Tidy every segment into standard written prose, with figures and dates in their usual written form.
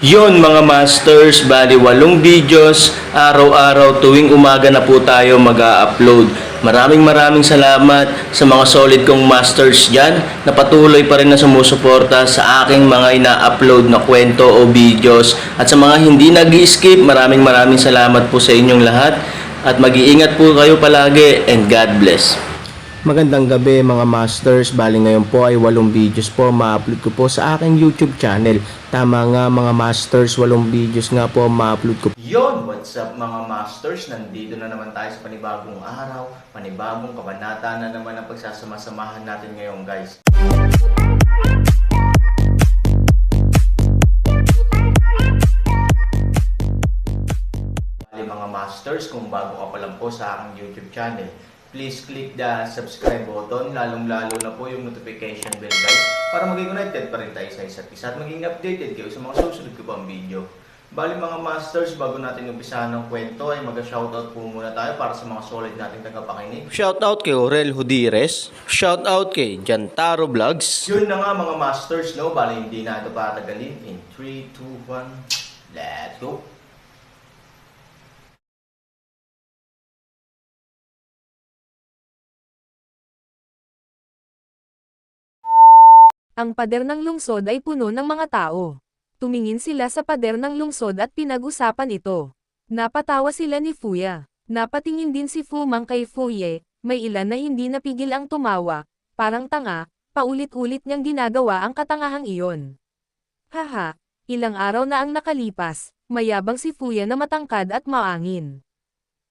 Yon mga masters, bali 8 videos, araw-araw tuwing umaga na po tayo mag-a-upload. Maraming salamat sa mga solid kong masters dyan na patuloy pa rin na sumusuporta sa aking mga ina-upload na kwento o videos. At sa mga hindi nag-skip, maraming salamat po sa inyong lahat. At mag-iingat po kayo palagi and God bless. Magandang gabi mga masters, bali ngayon po ay 8 videos po ma-upload ko po sa aking YouTube channel. Tama nga mga masters, 8 videos nga po ma-upload ko. Yon, what's up mga masters? Nandito na naman tayo sa panibagong araw, panibagong kabanata na naman ang pagsasama-samahan natin ngayon guys. Bali mga masters, kung bago ka pa lang po sa aking YouTube channel, please click the subscribe button, lalong-lalo na po yung notification bell guys, para maging connected pa rin tayo sa isa't isa at maging updated kayo sa mga susunod ko pang video. Bali mga masters, bago natin umpisahan ng kwento ay mag-shoutout po muna tayo para sa mga solid nating tagapakinig. Shoutout kay Orel Hudires, shoutout kay Jantaro Vlogs. Yun na nga mga masters, no? Bali hindi na ito patagalin. In 3, 2, 1, let's go! Ang pader ng lungsod ay puno ng mga tao. Tumingin sila sa pader ng lungsod at pinag-usapan ito. Napatawa sila ni Fuya. Napatingin din si Fu Mang kay Fuye, may ilan na hindi napigil ang tumawa. Parang tanga, paulit-ulit niyang ginagawa ang katangahang iyon. Haha, ilang araw na ang nakalipas, mayabang si Fuya na matangkad at maangin.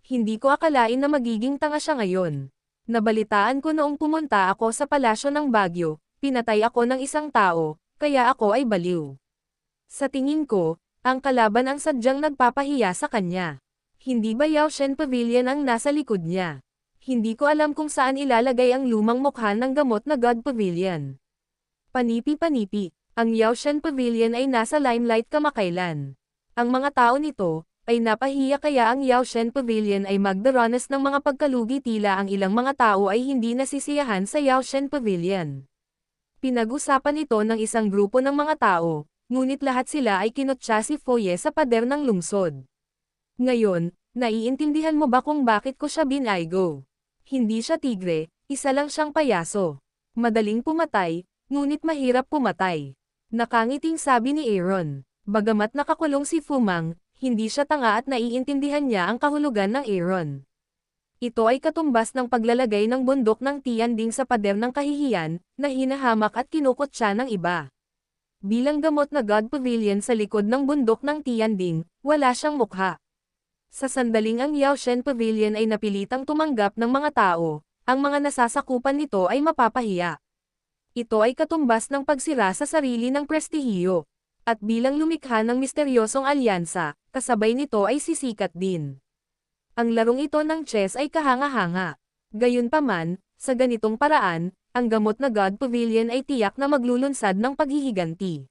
Hindi ko akalain na magiging tanga siya ngayon. Nabalitaan ko noong pumunta ako sa palasyo ng Baguio. Pinatay ako ng isang tao, kaya ako ay baliw. Sa tingin ko, ang kalaban ang sadyang nagpapahiya sa kanya. Hindi ba Yao Shen Pavilion ang nasa likod niya? Hindi ko alam kung saan ilalagay ang lumang mukha ng gamot na God Pavilion. Panipi-panipi, ang Yao Shen Pavilion ay nasa limelight kamakailan. Ang mga tao nito, ay napahiya kaya ang Yao Shen Pavilion ay magdaranas ng mga pagkalugi tila ang ilang mga tao ay hindi nasisiyahan sa Yao Shen Pavilion. Pinag-usapan ito ng isang grupo ng mga tao, ngunit lahat sila ay kinutya si Foye sa pader ng lungsod. Ngayon, naiintindihan mo ba kung bakit ko siya binaygo? Hindi siya tigre, isa lang siyang payaso. Madaling pumatay, ngunit mahirap pumatay. Nakangiting sabi ni Aaron. Bagamat nakakulong si Fumang, hindi siya tanga at naiintindihan niya ang kahulugan ng Aaron. Ito ay katumbas ng paglalagay ng bundok ng Tianding sa pader ng kahihiyan, na hinahamak at kinukutya ng iba. Bilang gamot na God Pavilion sa likod ng bundok ng Tianding, wala siyang mukha. Sa sandaling ang Yao Shen Pavilion ay napilitang tumanggap ng mga tao, ang mga nasasakupan nito ay mapapahiya. Ito ay katumbas ng pagsira sa sarili ng prestihiyo. At bilang lumikha ng misteryosong alyansa, kasabay nito ay sisikat din. Ang larong ito ng chess ay kahanga-hanga. Gayunpaman, sa ganitong paraan, ang gamot na God Pavilion ay tiyak na maglulunsad ng paghihiganti.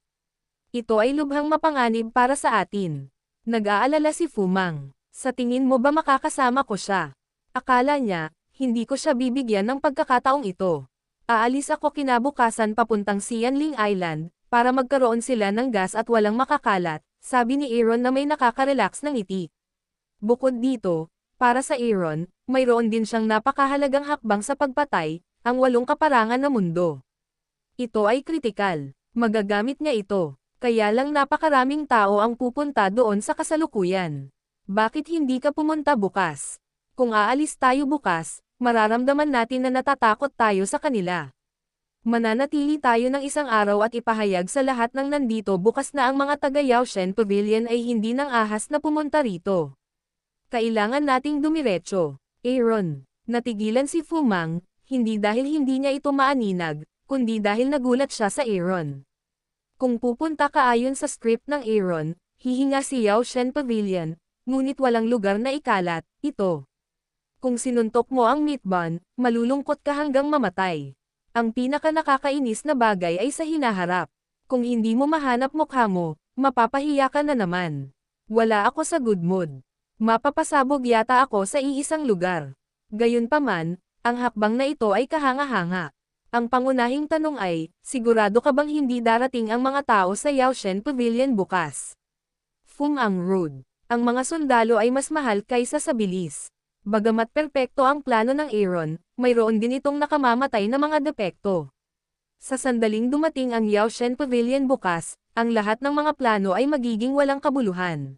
Ito ay lubhang mapanganib para sa atin. Nag-aalala si Fumang. Sa tingin mo ba makakasama ko siya? Akala niya, hindi ko siya bibigyan ng pagkakataong ito. Aalis ako kinabukasan papuntang Xianling Island, para magkaroon sila ng gas at walang makakalat, sabi ni Aaron na may nakaka-relax ng ngiti. Bukod dito, para sa Aaron, mayroon din siyang napakahalagang hakbang sa pagpatay, ang 8 kaparangan na mundo. Ito ay kritikal. Magagamit niya ito. Kaya lang napakaraming tao ang pupunta doon sa kasalukuyan. Bakit hindi ka pumunta bukas? Kung aalis tayo bukas, mararamdaman natin na natatakot tayo sa kanila. Mananatili tayo ng isang araw at ipahayag sa lahat ng nandito bukas na ang mga taga Yao Shen Pavilion ay hindi nang ahas na pumunta rito. Kailangan nating dumiretso. Aaron. Natigilan si Fumang, hindi dahil hindi niya ito maaninag, kundi dahil nagulat siya sa Aaron. Kung pupunta ka ayon sa script ng Aaron, hihinga si Yao Shen Pavilion, ngunit walang lugar na ikalat, ito. Kung sinuntok mo ang meat bun, malulungkot ka hanggang mamatay. Ang pinaka nakakainis na bagay ay sa hinaharap. Kung hindi mo mahanap mukha mo, mapapahiya ka na naman. Wala ako sa good mood. Mapapasabog yata ako sa iisang lugar. Gayunpaman, ang hakbang na ito ay kahanga-hanga. Ang pangunahing tanong ay, sigurado ka bang hindi darating ang mga tao sa Yao Shen Pavilion bukas? Fumang Road. Ang mga sundalo ay mas mahal kaysa sa bilis. Bagamat perpekto ang plano ng Aaron, mayroon din itong nakamamatay na mga depekto. Sa sandaling dumating ang Yaoshen Pavilion bukas, ang lahat ng mga plano ay magiging walang kabuluhan.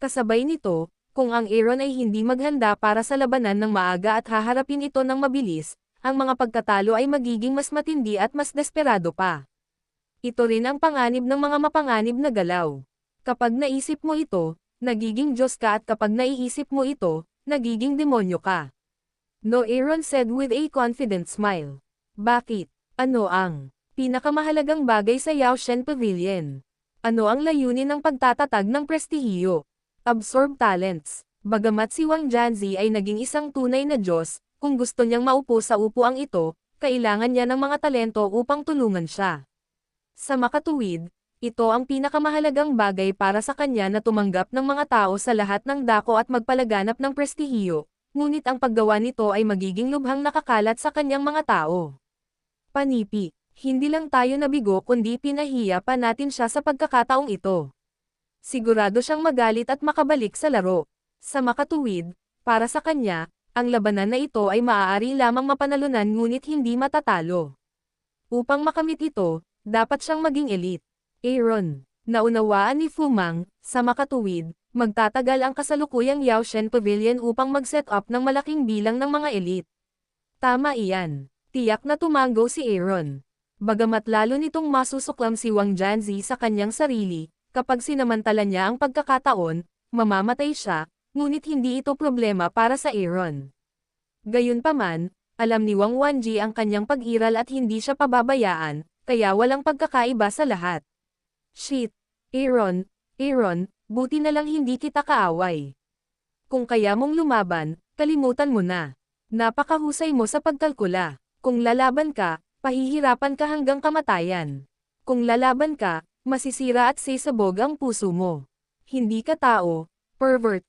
Kasabay nito, kung ang Aaron ay hindi maghanda para sa labanan ng maaga at haharapin ito ng mabilis, ang mga pagkatalo ay magiging mas matindi at mas desperado pa. Ito rin ang panganib ng mga mapanganib na galaw. Kapag naisip mo ito, nagiging Diyos ka, at kapag naiisip mo ito, nagiging demonyo ka. No, Aaron said with a confident smile. Bakit? Ano ang pinakamahalagang bagay sa Yaoshen Pavilion? Ano ang layunin ng pagtatatag ng prestihiyo? Absorb talents. Bagamat si Wang Janzi ay naging isang tunay na Diyos, kung gusto niyang maupo sa upuang ito, kailangan niya ng mga talento upang tulungan siya. Sa makatuwid, ito ang pinakamahalagang bagay para sa kanya na tumanggap ng mga tao sa lahat ng dako at magpalaganap ng prestihiyo, ngunit ang paggawa nito ay magiging lubhang nakakalat sa kanyang mga tao. Panipi, hindi lang tayo nabigo kundi pinahiya pa natin siya sa pagkakataong ito. Sigurado siyang magalit at makabalik sa laro. Sa makatuwid, para sa kanya, ang labanan na ito ay maaari lamang mapanalunan ngunit hindi matatalo. Upang makamit ito, dapat siyang maging elite. Aaron, naunawaan ni Fumang, sa makatuwid, magtatagal ang kasalukuyang Yaoshen Pavilion upang mag-set up ng malaking bilang ng mga elite. Tama iyan. Tiyak na tumango si Aaron. Bagamat lalo nitong masusuklam si Wang Janzi sa kanyang sarili, kapag sinamantala niya ang pagkakataon, mamamatay siya, ngunit hindi ito problema para sa Aaron. Gayunpaman, alam ni Wang Wanji ang kanyang pag-iral at hindi siya pababayaan, kaya walang pagkakaiba sa lahat. Shit, Aaron, buti na lang hindi kita kaaway. Kung kaya mong lumaban, kalimutan mo na. Napakahusay mo sa pagkalkula. Kung lalaban ka, pahihirapan ka hanggang kamatayan. Kung lalaban ka, masisira at sisabog ang puso mo. Hindi ka tao, pervert.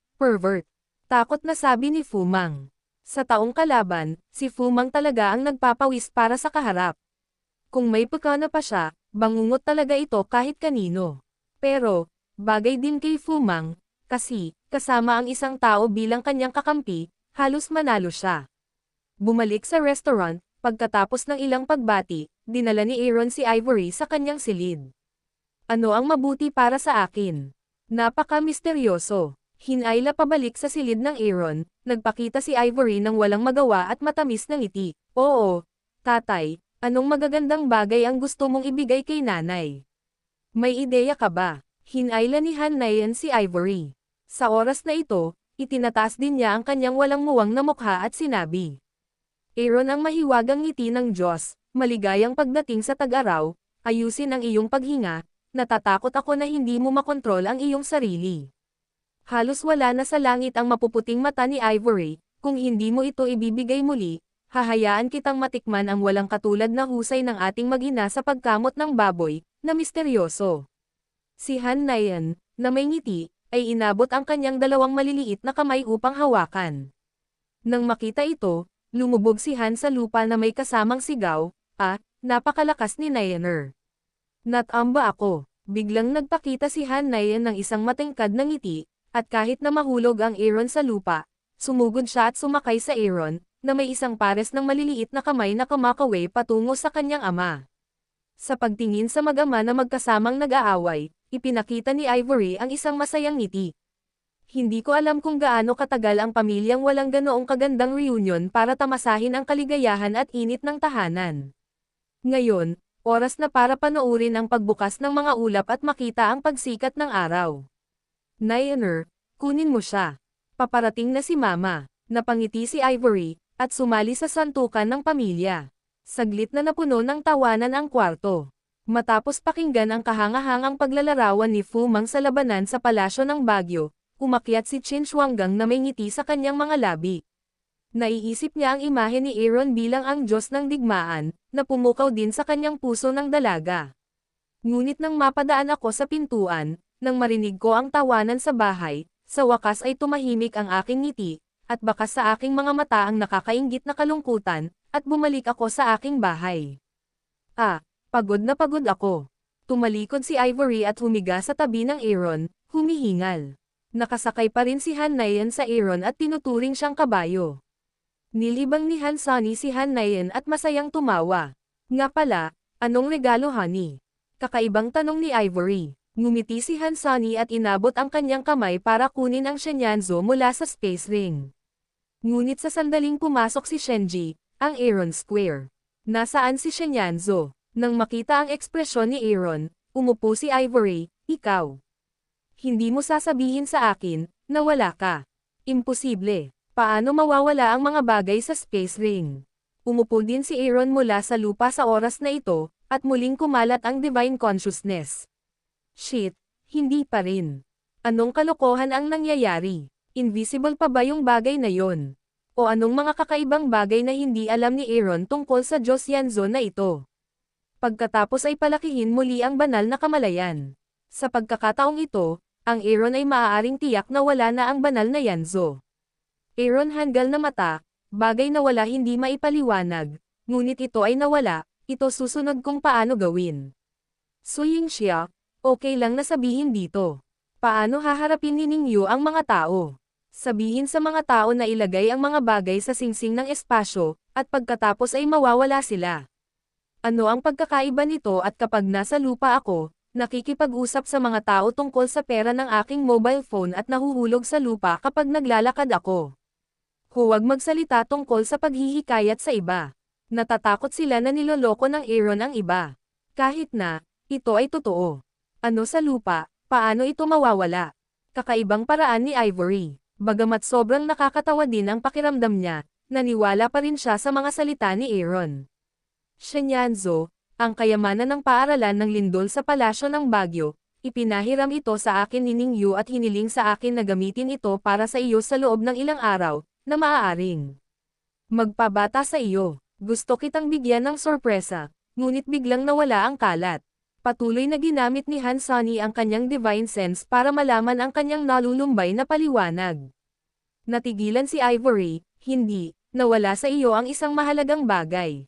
Takot na sabi ni Fumang. Sa taong kalaban, si Fumang talaga ang nagpapawis para sa kaharap. Kung may pagkana pa siya, bangungot talaga ito kahit kanino. Pero, bagay din kay Fumang, kasi, kasama ang isang tao bilang kanyang kakampi, halos manalo siya. Bumalik sa restaurant, pagkatapos ng ilang pagbati, dinala ni Aaron si Ivory sa kanyang silid. Ano ang mabuti para sa akin? Napaka-misteryoso. Hinayla pabalik sa silid ng Aaron, nagpakita si Ivory ng walang magawa at matamis na ngiti. Oo, tatay. Anong magagandang bagay ang gusto mong ibigay kay nanay? May ideya ka ba? Hinayla ni Han Nayan si Ivory. Sa oras na ito, itinataas din niya ang kanyang walang muwang na mukha at sinabi. Aaron, ang mahiwagang ngiti ng Diyos, maligayang pagdating sa tag-araw, ayusin ang iyong paghinga, natatakot ako na hindi mo makontrol ang iyong sarili. Halos wala na sa langit ang mapuputing mata ni Ivory, kung hindi mo ito ibibigay muli, hahayaan kitang matikman ang walang katulad na husay ng ating mag-ina sa pagkamot ng baboy, na misteryoso. Si Han Nayan, na may ngiti, ay inabot ang kanyang dalawang maliliit na kamay upang hawakan. Nang makita ito, lumubog si Han sa lupa na may kasamang sigaw, napakalakas ni Nayaner. Natamba ako. Biglang nagpakita si Han Nayan ng isang matingkad na ngiti, at kahit na mahulog ang Aaron sa lupa, sumugod siya at sumakay sa Aaron, na may isang pares ng maliliit na kamay na kumakaway patungo sa kanyang ama. Sa pagtingin sa mag-ama na magkasamang nag-aaway, ipinakita ni Ivory ang isang masayang ngiti. Hindi ko alam kung gaano katagal ang pamilyang walang ganoong kagandang reunion para tamasahin ang kaligayahan at init ng tahanan. Ngayon, oras na para panoorin ang pagbukas ng mga ulap at makita ang pagsikat ng araw. Nayaner, kunin mo siya. Paparating na si Mama. Napangiti si Ivory, at sumali sa santukan ng pamilya. Saglit na napuno ng tawanan ang kwarto. Matapos pakinggan ang kahangahangang paglalarawan ni Fumang sa labanan sa palasyo ng Baguio, umakyat si Qin Shuanggang na may ngiti sa kanyang mga labi. Naiisip niya ang imahe ni Aaron bilang ang Diyos ng digmaan, na pumukaw din sa kanyang puso ng dalaga. Ngunit nang mapadaan ako sa pintuan, nang marinig ko ang tawanan sa bahay, sa wakas ay tumahimik ang aking ngiti, at bakas sa aking mga mata ang nakakainggit na kalungkutan, at bumalik ako sa aking bahay. Pagod na pagod ako. Tumalikod si Ivory at humiga sa tabi ng Aaron, humihingal. Nakasakay pa rin si Han Nayan sa Aaron at tinuturing siyang kabayo. Nilibang ni Han Sunny si Han Nayan at masayang tumawa. Nga pala, anong regalo honey? Kakaibang tanong ni Ivory. Ngumiti si Han Sunny at inabot ang kanyang kamay para kunin ang Shenyanzo mula sa space ring. Ngunit sa sandaling pumasok si Shenji, ang Aaron Square. Nasaan si Shenyanzo? Nang makita ang ekspresyon ni Aaron, umupo si Ivory, ikaw. Hindi mo sasabihin sa akin, na wala ka. Imposible. Paano mawawala ang mga bagay sa space ring? Umupo din si Aaron mula sa lupa sa oras na ito, at muling kumalat ang divine consciousness. Shit, hindi pa rin. Anong kalokohan ang nangyayari? Invisible pa ba yung bagay na yon? O anong mga kakaibang bagay na hindi alam ni Aaron tungkol sa Diyos Yanzo na ito? Pagkatapos ay palakihin muli ang banal na kamalayan. Sa pagkakataong ito, ang Aaron ay maaaring tiyak na wala na ang banal na Yanzo. Aaron hanggal na mata, bagay na wala hindi maipaliwanag, ngunit ito ay nawala, ito susunod kung paano gawin. Suying siya, okay lang na sabihin dito. Paano haharapin ni Ningyu ang mga tao? Sabihin sa mga tao na ilagay ang mga bagay sa singsing ng espasyo, at pagkatapos ay mawawala sila. Ano ang pagkakaiba nito at kapag nasa lupa ako, nakikipag-usap sa mga tao tungkol sa pera ng aking mobile phone at nahuhulog sa lupa kapag naglalakad ako? Huwag magsalita tungkol sa paghihikayat sa iba. Natatakot sila na niloloko ng Aaron ang iba. Kahit na, ito ay totoo. Ano sa lupa, paano ito mawawala? Kakaibang paraan ni Ivory. Bagamat sobrang nakakatawa din ang pakiramdam niya, naniwala pa rin siya sa mga salita ni Aaron. Shenyanzo, ang kayamanan ng paaralan ng lindol sa palasyo ng Baguio, ipinahiram ito sa akin ni Ningyu at hiniling sa akin na gamitin ito para sa iyo sa loob ng ilang araw, na maaaring magpabata sa iyo. Gusto kitang bigyan ng sorpresa, ngunit biglang nawala ang kalat. Patuloy na ginamit ni Han Sunny ang kanyang divine sense para malaman ang kanyang nalulumbay na paliwanag. Natigilan si Ivory, hindi, nawala sa iyo ang isang mahalagang bagay.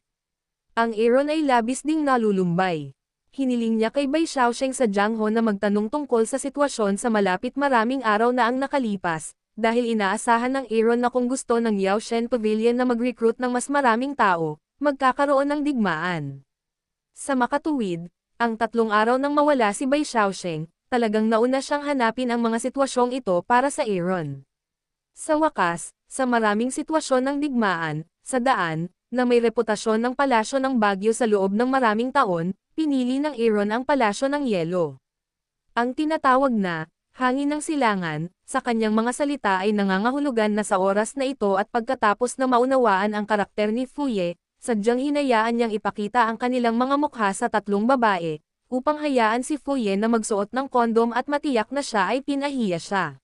Ang Aaron ay labis ding nalulumbay. Hiniling niya kay Bai Xiaosheng sa Jiangho na magtanong tungkol sa sitwasyon sa malapit maraming araw na ang nakalipas, dahil inaasahan ng Aaron na kung gusto ng Yaoshen Pavilion na mag-recruit ng mas maraming tao, magkakaroon ng digmaan. Sa makatuwid, ang 3 araw nang mawala si Bai Xiaosheng, talagang nauna siyang hanapin ang mga sitwasyong ito para sa Aaron. Sa wakas, sa maraming sitwasyon ng digmaan, sa daan, na may reputasyon ng palasyo ng Baguio sa loob ng maraming taon, pinili ng Aaron ang palasyo ng Yelo. Ang tinatawag na hangin ng silangan, sa kanyang mga salita ay nangangahulugan na sa oras na ito at pagkatapos na maunawaan ang karakter ni Fuye, sadyang hinayaan niyang ipakita ang kanilang mga mukha sa 3 babae, upang hayaan si Fuye na magsuot ng kondom at matiyak na siya ay pinahiya siya.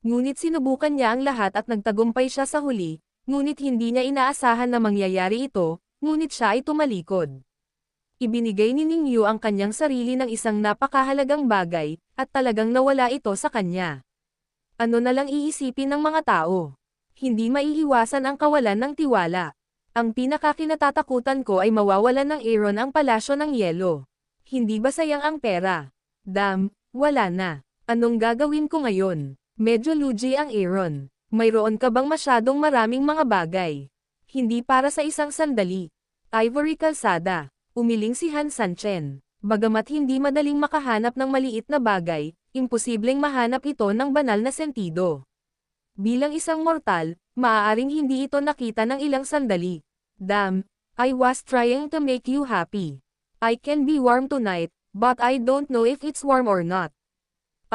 Ngunit sinubukan niya ang lahat at nagtagumpay siya sa huli, ngunit hindi niya inaasahan na mangyayari ito, ngunit siya ay tumalikod. Ibinigay ni Ningyu ang kanyang sarili ng isang napakahalagang bagay, at talagang nawala ito sa kanya. Ano na lang iisipin ng mga tao? Hindi maiiwasan ang kawalan ng tiwala. Ang pinakakinatatakutan ko ay mawawalan ng Aaron ang palasyo ng Yelo. Hindi ba sayang ang pera? Damn, wala na. Anong gagawin ko ngayon? Medyo lugi ang Aaron. Mayroon ka bang masyadong maraming mga bagay? Hindi para sa isang sandali. Ivory Calzada. Umiling si Han Sanchen. Bagamat hindi madaling makahanap ng maliit na bagay, imposibleng mahanap ito ng banal na sentido. Bilang isang mortal, maaaring hindi ito nakita ng ilang sandali. Damn, I was trying to make you happy. I can be warm tonight, but I don't know if it's warm or not.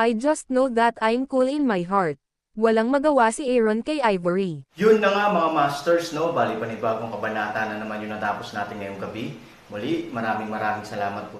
I just know that I'm cool in my heart. Walang magawa si Aaron kay Ivory. Yun na nga mga masters, no? Bali panibagong kabanata na naman yung natapos natin ngayong gabi. Muli, maraming salamat po.